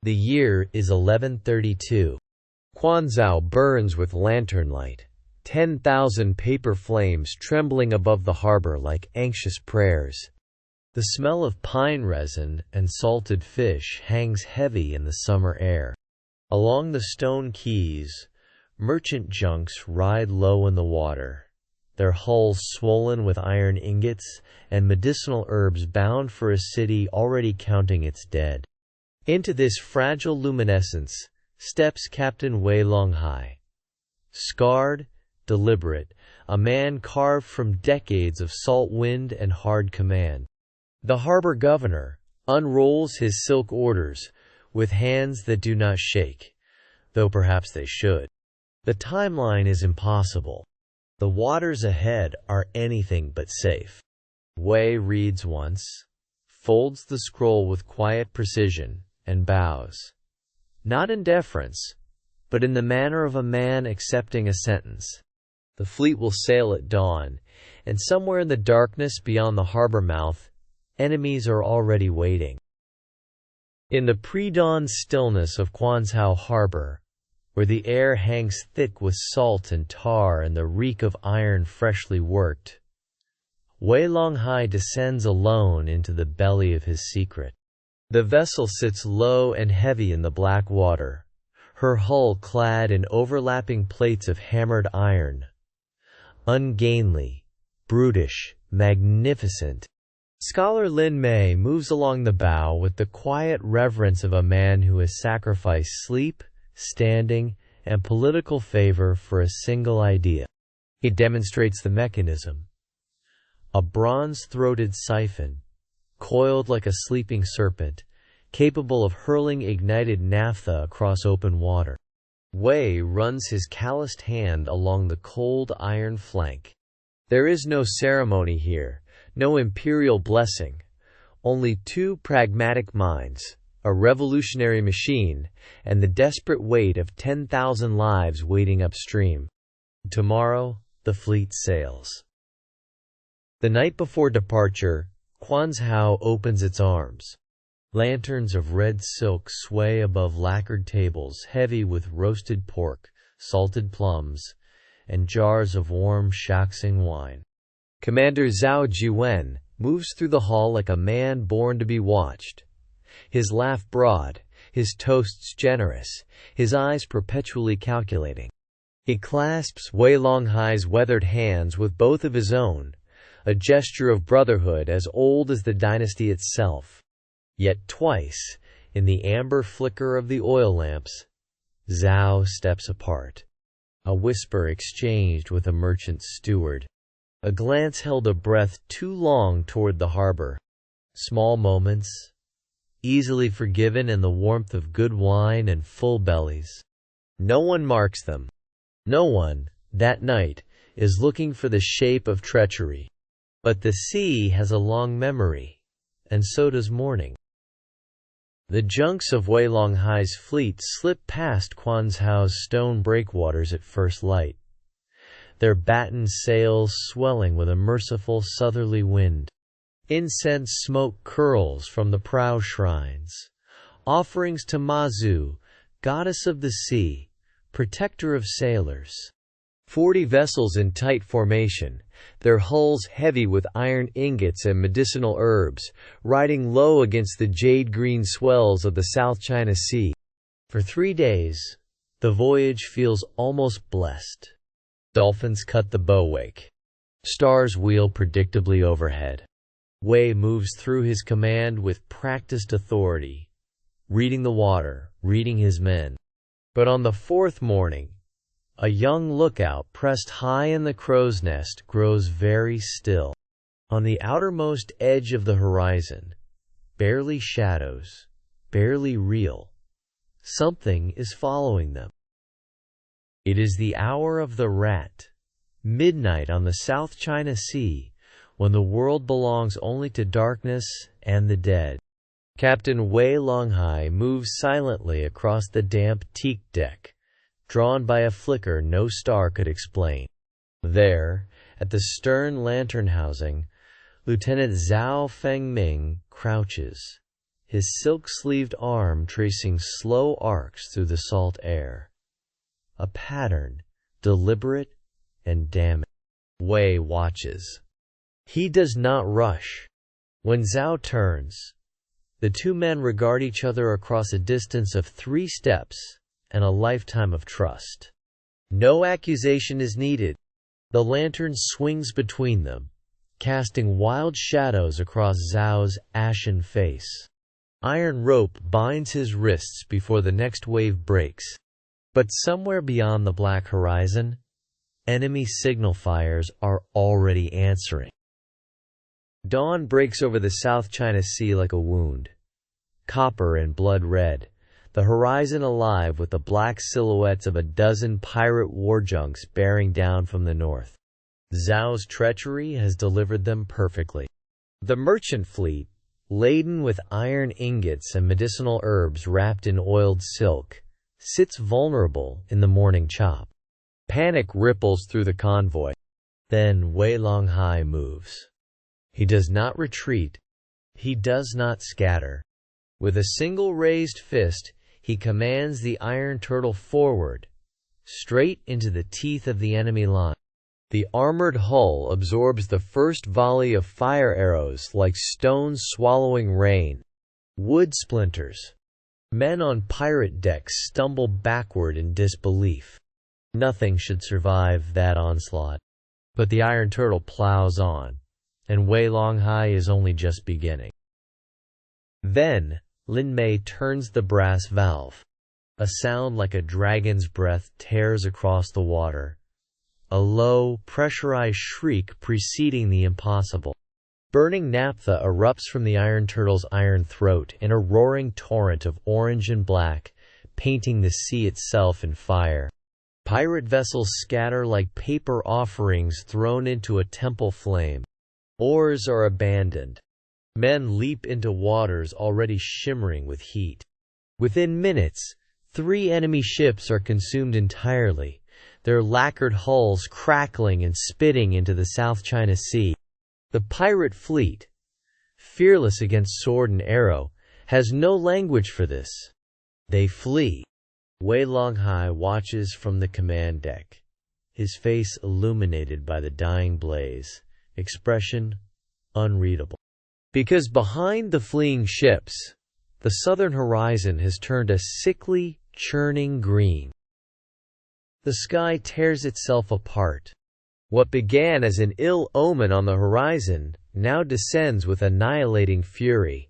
The year is 1132. Quanzhou burns with lantern light, 10,000 paper flames trembling above the harbor like anxious prayers. The smell of pine resin and salted fish hangs heavy in the summer air. Along the stone quays, merchant junks ride low in the water, their hulls swollen with iron ingots and medicinal herbs bound for a city already counting its dead. Into this fragile luminescence steps Captain Wei Longhai. Scarred, deliberate, a man carved from decades of salt wind and hard command. The harbor governor unrolls his silk orders with hands that do not shake, though perhaps they should. The timeline is impossible. The waters ahead are anything but safe. Wei reads once, folds the scroll with quiet precision, and bows. Not in deference, but in the manner of a man accepting a sentence. The fleet will sail at dawn, and somewhere in the darkness beyond the harbor mouth, enemies are already waiting. In the pre-dawn stillness of Quanzhou harbor, where the air hangs thick with salt and tar and the reek of iron freshly worked, Wei Longhai descends alone into the belly of his secret. The vessel sits low and heavy in the black water, her hull clad in overlapping plates of hammered iron. Ungainly, brutish, magnificent. Scholar Lin Mei moves along the bow with the quiet reverence of a man who has sacrificed sleep, standing, and political favor for a single idea. He demonstrates the mechanism. A bronze-throated siphon, coiled like a sleeping serpent, capable of hurling ignited naphtha across open water. Wei runs his calloused hand along the cold iron flank. There is no ceremony here, no imperial blessing, only two pragmatic minds, a revolutionary machine, and the desperate weight of 10,000 lives waiting upstream. Tomorrow, the fleet sails. The night before departure, Quanzhou opens its arms. Lanterns of red silk sway above lacquered tables heavy with roasted pork, salted plums, and jars of warm Shaxing wine. Commander Zhao Jiwen moves through the hall like a man born to be watched. His laugh broad, his toasts generous, his eyes perpetually calculating. He clasps Wei Longhai's weathered hands with both of his own, a gesture of brotherhood as old as the dynasty itself. Yet twice, in the amber flicker of the oil lamps, Zhao steps apart. A whisper exchanged with a merchant steward. A glance held a breath too long toward the harbor. Small moments, easily forgiven in the warmth of good wine and full bellies. No one marks them. No one, that night, is looking for the shape of treachery. But the sea has a long memory, and so does morning. The junks of Wei Longhai's fleet slip past Quanzhou's stone breakwaters at first light, their battened sails swelling with a merciful southerly wind. Incense smoke curls from the prow shrines, offerings to Mazu, goddess of the sea, protector of sailors. 40 vessels in tight formation, their hulls heavy with iron ingots and medicinal herbs, riding low against the jade-green swells of the South China Sea. For 3 days, the voyage feels almost blessed. Dolphins cut the bowwake. Stars wheel predictably overhead. Wei moves through his command with practiced authority, reading the water, reading his men. But on the 4th morning, a young lookout pressed high in the crow's nest grows very still. On the outermost edge of the horizon, barely shadows, barely real, something is following them. It is the hour of the rat, midnight on the South China Sea, when the world belongs only to darkness and the dead. Captain Wei Longhai moves silently across the damp teak deck, drawn by a flicker no star could explain. There, at the stern lantern housing, Lieutenant Zhao Fengming crouches, his silk-sleeved arm tracing slow arcs through the salt air. A pattern, deliberate and damning. Wei watches. He does not rush. When Zhao turns, the two men regard each other across a distance of 3 steps and a lifetime of trust. No accusation is needed. The lantern swings between them, casting wild shadows across Zhao's ashen face. Iron rope binds his wrists before the next wave breaks. But somewhere beyond the black horizon, enemy signal fires are already answering. Dawn breaks over the South China Sea like a wound, copper and blood red, the horizon alive with the black silhouettes of a dozen pirate war junks bearing down from the north. Zhao's treachery has delivered them perfectly. The merchant fleet, laden with iron ingots and medicinal herbs wrapped in oiled silk, sits vulnerable in the morning chop. Panic ripples through the convoy. Then Wei Longhai moves. He does not retreat. He does not scatter. With a single raised fist, he commands the Iron Turtle forward, straight into the teeth of the enemy line. The armored hull absorbs the first volley of fire arrows like stones swallowing rain. Wood splinters. Men on pirate decks stumble backward in disbelief. Nothing should survive that onslaught. But the Iron Turtle plows on, and Wei Longhai is only just beginning. Then, Lin Mei turns the brass valve. A sound like a dragon's breath tears across the water. A low, pressurized shriek preceding the impossible. Burning naphtha erupts from the Iron Turtle's iron throat in a roaring torrent of orange and black, painting the sea itself in fire. Pirate vessels scatter like paper offerings thrown into a temple flame. Oars are abandoned. Men leap into waters already shimmering with heat. Within minutes, 3 enemy ships are consumed entirely, their lacquered hulls crackling and spitting into the South China Sea. The pirate fleet, fearless against sword and arrow, has no language for this. They flee. Wei Longhai watches from the command deck, his face illuminated by the dying blaze, expression unreadable. Because behind the fleeing ships, the southern horizon has turned a sickly, churning green. The sky tears itself apart. What began as an ill omen on the horizon now descends with annihilating fury.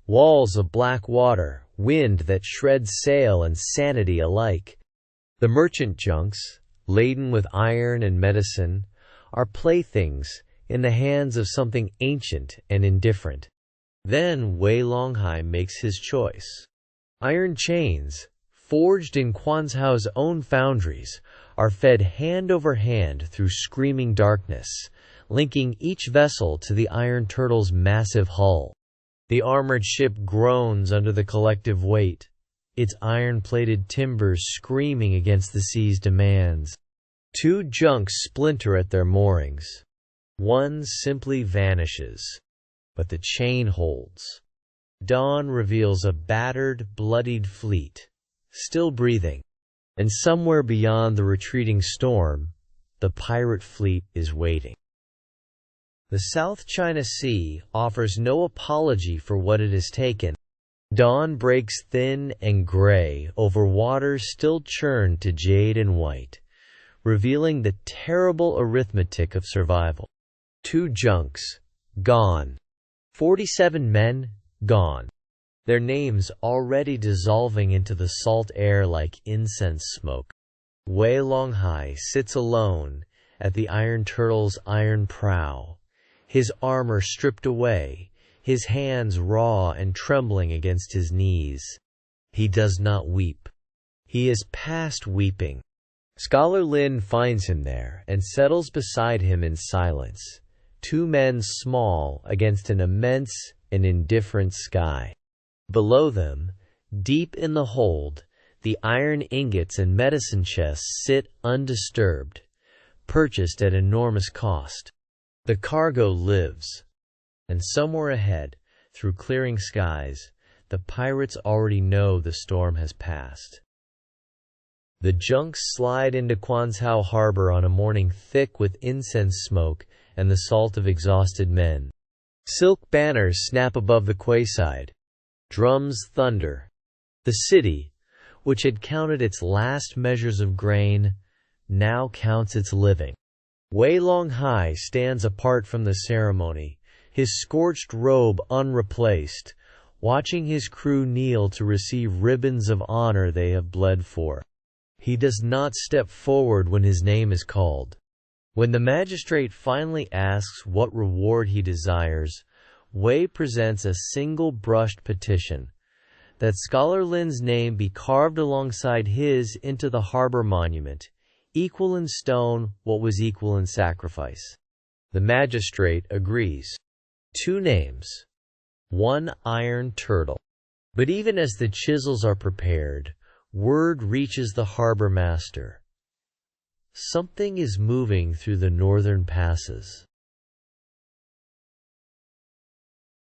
Walls of black water, wind that shreds sail and sanity alike. The merchant junks, laden with iron and medicine, are playthings in the hands of something ancient and indifferent. Then Wei Longhai makes his choice. Iron chains, forged in Quanzhou's own foundries, are fed hand over hand through screaming darkness, linking each vessel to the Iron Turtle's massive hull. The armored ship groans under the collective weight, its iron-plated timbers screaming against the sea's demands. 2 junks splinter at their moorings. One simply vanishes, but the chain holds. Dawn reveals a battered, bloodied fleet, still breathing, and somewhere beyond the retreating storm, the pirate fleet is waiting. The South China Sea offers no apology for what it has taken. Dawn breaks thin and gray over waters still churned to jade and white, revealing the terrible arithmetic of survival. 2 junks, gone. 47 men, gone. Their names already dissolving into the salt air like incense smoke. Wei Longhai sits alone at the Iron Turtle's iron prow, his armor stripped away, his hands raw and trembling against his knees. He does not weep. He is past weeping. Scholar Lin finds him there and settles beside him in silence, 2 men small against an immense and indifferent sky. Below them, deep in the hold, the iron ingots and medicine chests sit undisturbed, purchased at enormous cost. The cargo lives, and somewhere ahead, through clearing skies, the pirates already know the storm has passed. The junks slide into Quanzhou harbor on a morning thick with incense smoke and the salt of exhausted men. Silk banners snap above the quayside. Drums thunder. The city, which had counted its last measures of grain, now counts its living. Wei Longhai stands apart from the ceremony, his scorched robe unreplaced, watching his crew kneel to receive ribbons of honor they have bled for. He does not step forward when his name is called. When the magistrate finally asks what reward he desires, Wei presents a single-brushed petition that Scholar Lin's name be carved alongside his into the harbor monument, equal in stone what was equal in sacrifice. The magistrate agrees. 2 names. 1 iron turtle. But even as the chisels are prepared, word reaches the harbor master. Something is moving through the northern passes.